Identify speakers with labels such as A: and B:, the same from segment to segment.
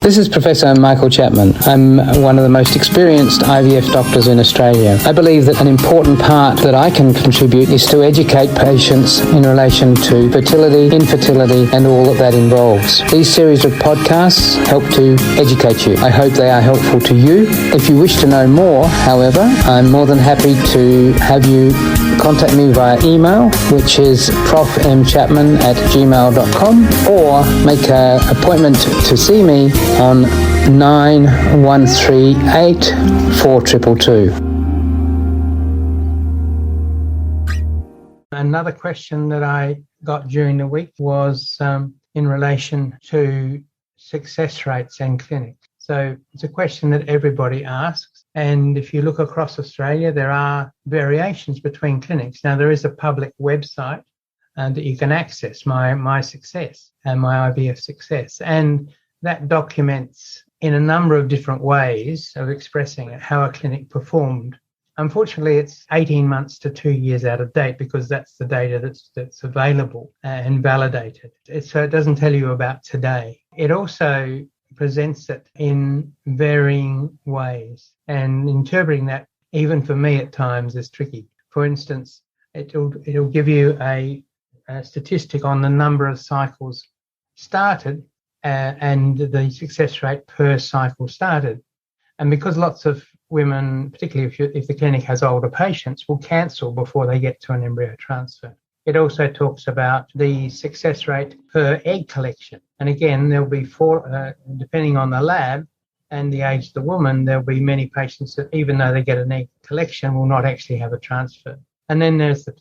A: This is Professor Michael Chapman. I'm one of the most experienced IVF doctors in Australia. I believe that an important part that I can contribute is to educate patients in relation to fertility, infertility, and all that involves. These series of podcasts help to educate you. I hope they are helpful to you. If you wish to know more, however, I'm more than happy to have you contact me via email, which is profmchapman@gmail.com, or make an appointment to see me on 9138 4222. Another question that I got during the week was in relation to success rates and clinics. So it's a question that everybody asks. And if you look across Australia, there are variations between clinics. Now, there is a public website that you can access, My Success and My IVF Success. And that documents in a number of different ways of expressing how a clinic performed. Unfortunately, it's 18 months to 2 years out of date because that's the data that's available and validated. So it doesn't tell you about today. It also presents it in varying ways, and interpreting that, even for me at times, is tricky. For instance, it'll give you a statistic on the number of cycles started and the success rate per cycle started. And because lots of women, particularly if the clinic has older patients, will cancel before they get to an embryo transfer. It also talks about the success rate per egg collection. And again, there'll be depending on the lab and the age of the woman, there'll be many patients that, even though they get an egg collection, will not actually have a transfer. And then there's the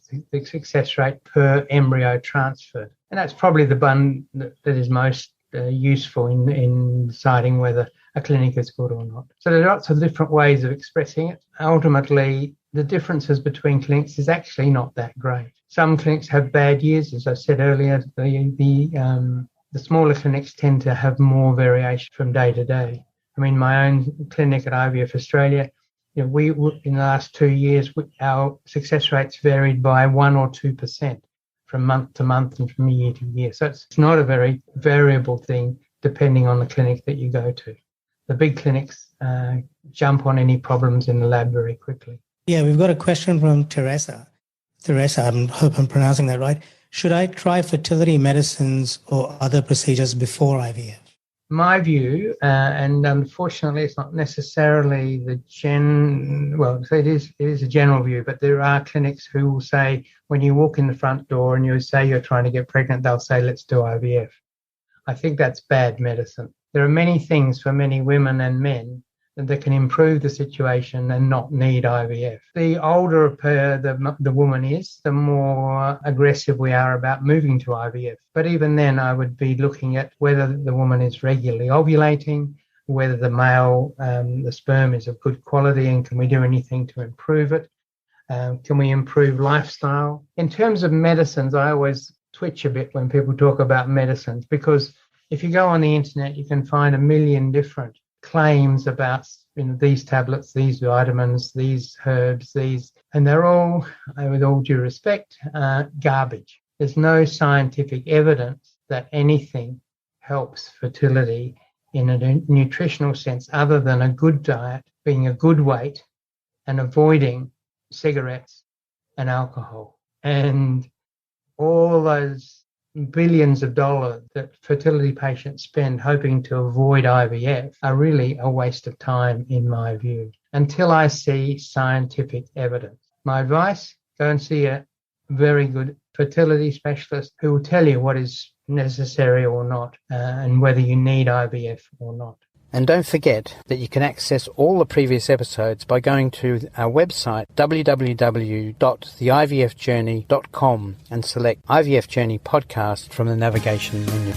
A: success rate per embryo transfer. And that's probably the one that is most useful in deciding whether a clinic is good or not. So there are lots of different ways of expressing it. Ultimately, the differences between clinics is actually not that great. Some clinics have bad years, as I said earlier. The smaller clinics tend to have more variation from day to day. I mean, my own clinic at IVF Australia, we in the last 2 years, our success rates varied by 1 or 2% from month to month and from year to year. So it's not a very variable thing depending on the clinic that you go to. The big clinics jump on any problems in the lab very quickly.
B: Yeah, we've got a question from Teresa. Teresa, I hope I'm pronouncing that right. Should I try fertility medicines or other procedures before IVF?
A: My view, and unfortunately it's not necessarily it is a general view, but there are clinics who will say, when you walk in the front door and you say you're trying to get pregnant, they'll say, let's do IVF. I think that's bad medicine. There are many things for many women and men that can improve the situation and not need IVF. The older the woman is, the more aggressive we are about moving to IVF. But even then, I would be looking at whether the woman is regularly ovulating, whether the male, the sperm is of good quality, and can we do anything to improve it? Can we improve lifestyle? In terms of medicines, I always twitch a bit when people talk about medicines, because if you go on the internet, you can find a million different claims about these tablets, these vitamins, these herbs, and they're all, with all due respect, garbage. There's no scientific evidence that anything helps fertility in a nutritional sense other than a good diet, being a good weight, and avoiding cigarettes and alcohol. And all those billions of dollars that fertility patients spend hoping to avoid IVF are really a waste of time, in my view, until I see scientific evidence. My advice, go and see a very good fertility specialist who will tell you what is necessary or not, and whether you need IVF or not. And don't forget that you can access all the previous episodes by going to our website, www.theivfjourney.com, and select IVF Journey podcast from the navigation menu.